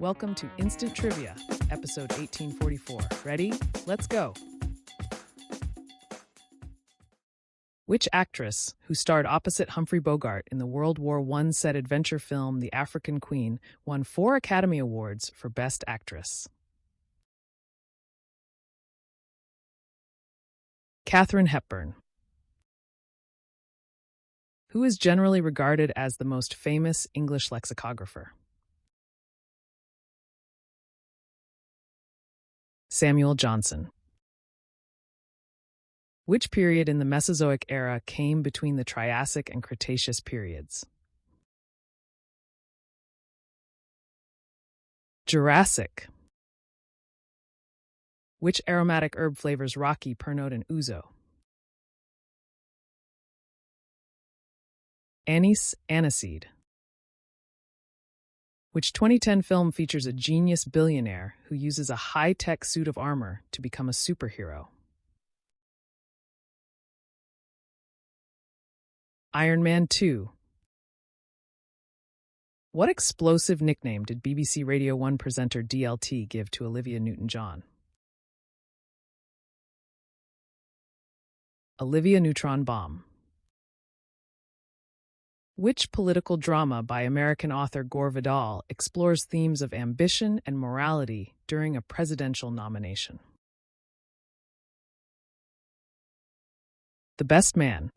Welcome to Instant Trivia, episode 1844. Ready? Let's go. Which actress, who starred opposite Humphrey Bogart in the World War I set adventure film The African Queen, won 4 Academy Awards for Best Actress? Katharine Hepburn. Who is generally regarded as the most famous English lexicographer? Samuel Johnson. Which period in the Mesozoic era came between the Triassic and Cretaceous periods? Jurassic. Which aromatic herb flavors Rocky, Pernod, and Ouzo? Anise, aniseed. Which 2010 film features a genius billionaire who uses a high-tech suit of armor to become a superhero? Iron Man 2. What explosive nickname did BBC Radio 1 presenter DLT give to Olivia Newton-John? Olivia Neutron Bomb. Which political drama by American author Gore Vidal explores themes of ambition and morality during a presidential nomination? The Best Man.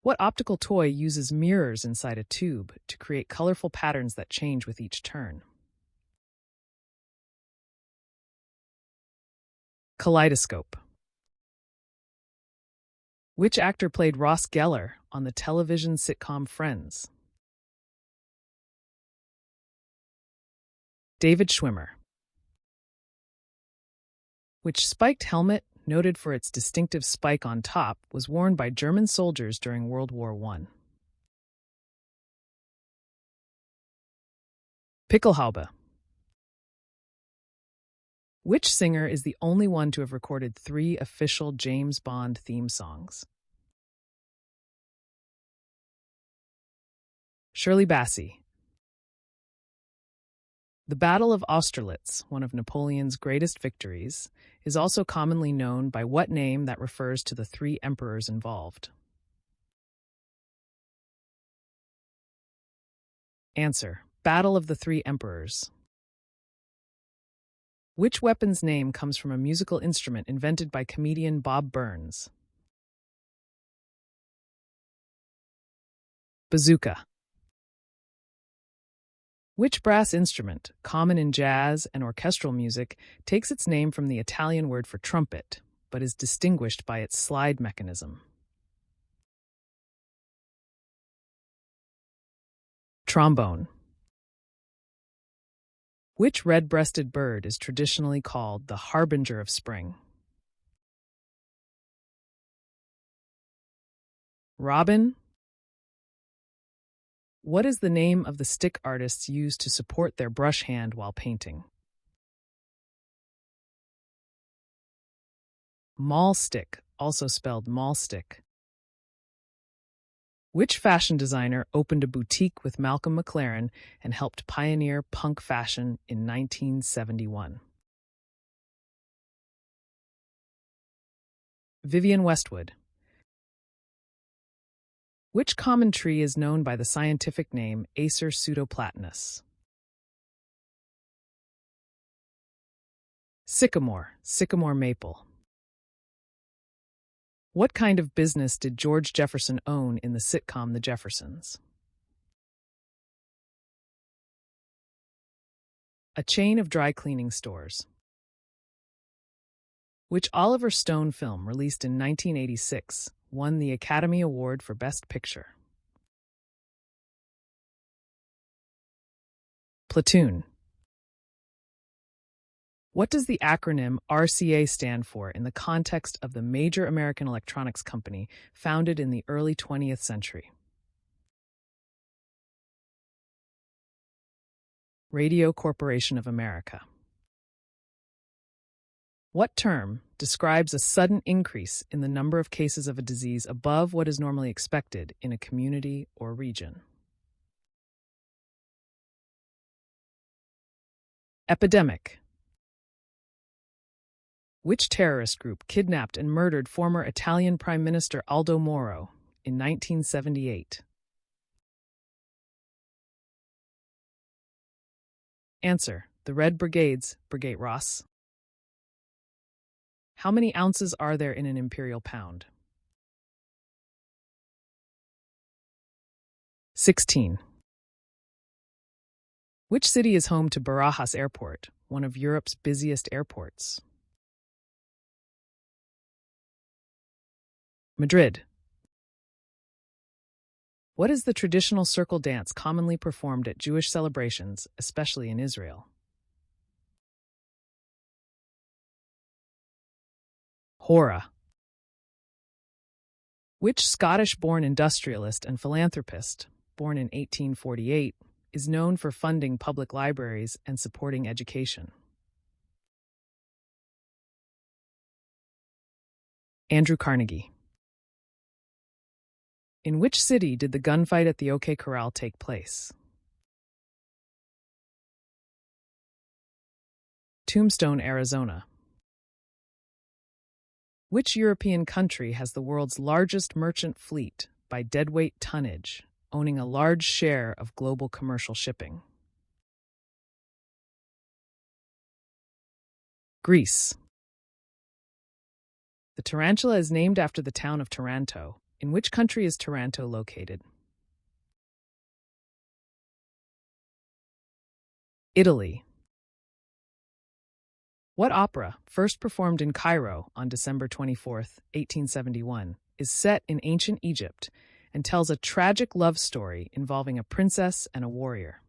What optical toy uses mirrors inside a tube to create colorful patterns that change with each turn? Kaleidoscope. Which actor played Ross Geller on the television sitcom Friends? David Schwimmer. Which spiked helmet, noted for its distinctive spike on top, was worn by German soldiers during World War I? Pickelhaube. Which singer is the only one to have recorded 3 official James Bond theme songs? Shirley Bassey. The Battle of Austerlitz, one of Napoleon's greatest victories, is also commonly known by what name that refers to the 3 emperors involved? Answer: Battle of the 3 Emperors. Which weapon's name comes from a musical instrument invented by comedian Bob Burns? Bazooka. Which brass instrument, common in jazz and orchestral music, takes its name from the Italian word for trumpet, but is distinguished by its slide mechanism? Trombone. Which red-breasted bird is traditionally called the harbinger of spring? Robin. What is the name of the stick artists use to support their brush hand while painting? Maul stick, also spelled maul stick. Which fashion designer opened a boutique with Malcolm McLaren and helped pioneer punk fashion in 1971? Vivienne Westwood. Which common tree is known by the scientific name Acer pseudoplatanus? Sycamore, sycamore maple. What kind of business did George Jefferson own in the sitcom The Jeffersons? A chain of dry cleaning stores. Which Oliver Stone film, released in 1986, won the Academy Award for Best Picture? Platoon. What does the acronym RCA stand for in the context of the major American electronics company founded in the early 20th century? Radio Corporation of America. What term describes a sudden increase in the number of cases of a disease above what is normally expected in a community or region? Epidemic. Which terrorist group kidnapped and murdered former Italian Prime Minister Aldo Moro in 1978? Answer: the Red Brigades, Brigate Ross. How many ounces are there in an imperial pound? 16. Which city is home to Barajas Airport, one of Europe's busiest airports? Madrid. What is the traditional circle dance commonly performed at Jewish celebrations, especially in Israel? Hora. Which Scottish-born industrialist and philanthropist, born in 1848, is known for funding public libraries and supporting education? Andrew Carnegie. In which city did the gunfight at the OK Corral take place? Tombstone, Arizona. Which European country has the world's largest merchant fleet by deadweight tonnage, owning a large share of global commercial shipping? Greece. The tarantula is named after the town of Taranto. In which country is Taranto located? Italy. What opera, first performed in Cairo on December 24, 1871, is set in ancient Egypt and tells a tragic love story involving a princess and a warrior?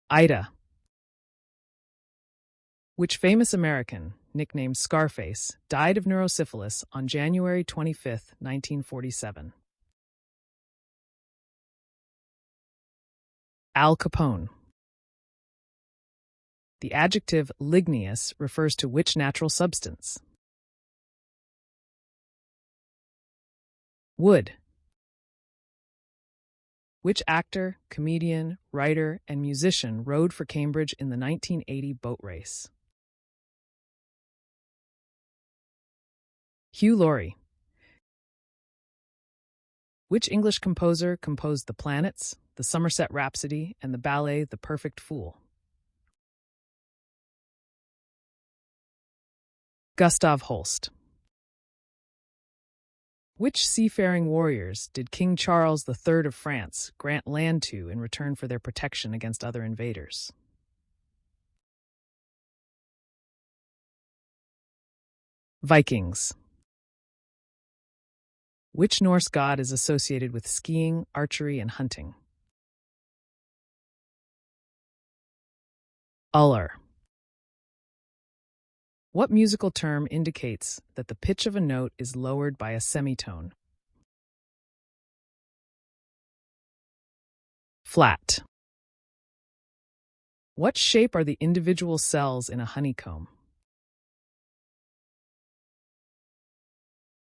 Aida. Which famous American, nicknamed Scarface, died of neurosyphilis on January 25, 1947? Al Capone. The adjective ligneous refers to which natural substance? Wood. Which actor, comedian, writer, and musician rode for Cambridge in the 1980 boat race? Hugh Laurie. Which English composer composed The Planets, the Somerset Rhapsody, and the ballet The Perfect Fool? Gustav Holst. Which seafaring warriors did King Charles III of France grant land to in return for their protection against other invaders? Vikings. Which Norse god is associated with skiing, archery, and hunting? Ullr. What musical term indicates that the pitch of a note is lowered by a semitone? Flat. What shape are the individual cells in a honeycomb?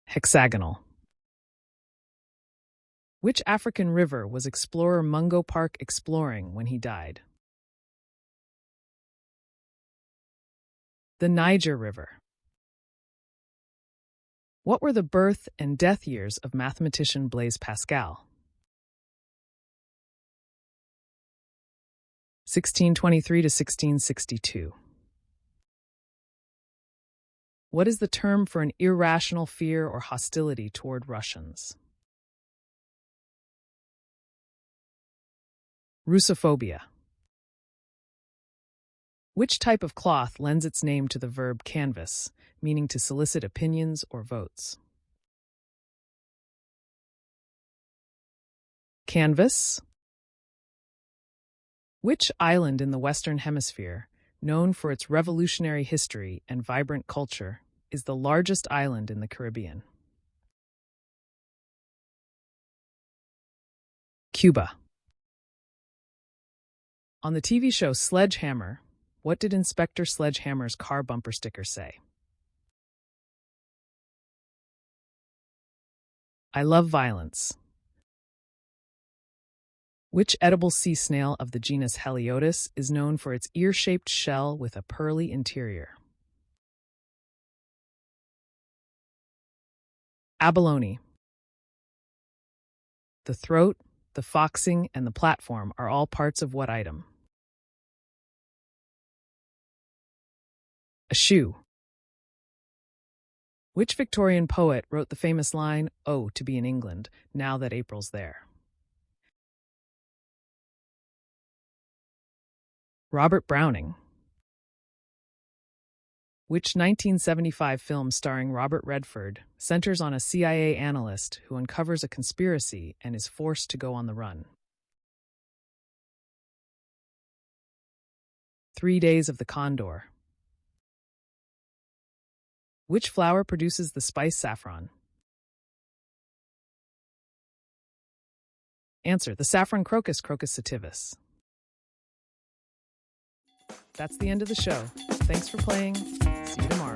Hexagonal. Which African river was explorer Mungo Park exploring when he died? The Niger River. What were the birth and death years of mathematician Blaise Pascal? 1623 to 1662. What is the term for an irrational fear or hostility toward Russians? Russophobia. Which type of cloth lends its name to the verb canvass, meaning to solicit opinions or votes? Canvas. Which island in the Western Hemisphere, known for its revolutionary history and vibrant culture, is the largest island in the Caribbean? Cuba. On the TV show Sledgehammer, what did Inspector Sledgehammer's car bumper sticker say? I love violence. Which edible sea snail of the genus Heliotis is known for its ear-shaped shell with a pearly interior? Abalone. The throat, the foxing, and the platform are all parts of what item? A shoe. Which Victorian poet wrote the famous line, "Oh, to be in England, now that April's there"? Robert Browning. Which 1975 film starring Robert Redford centers on a CIA analyst who uncovers a conspiracy and is forced to go on the run? 3 Days of the Condor. Which flower produces the spice saffron? Answer: the saffron crocus, Crocus sativus. That's the end of the show. Thanks for playing. See you tomorrow.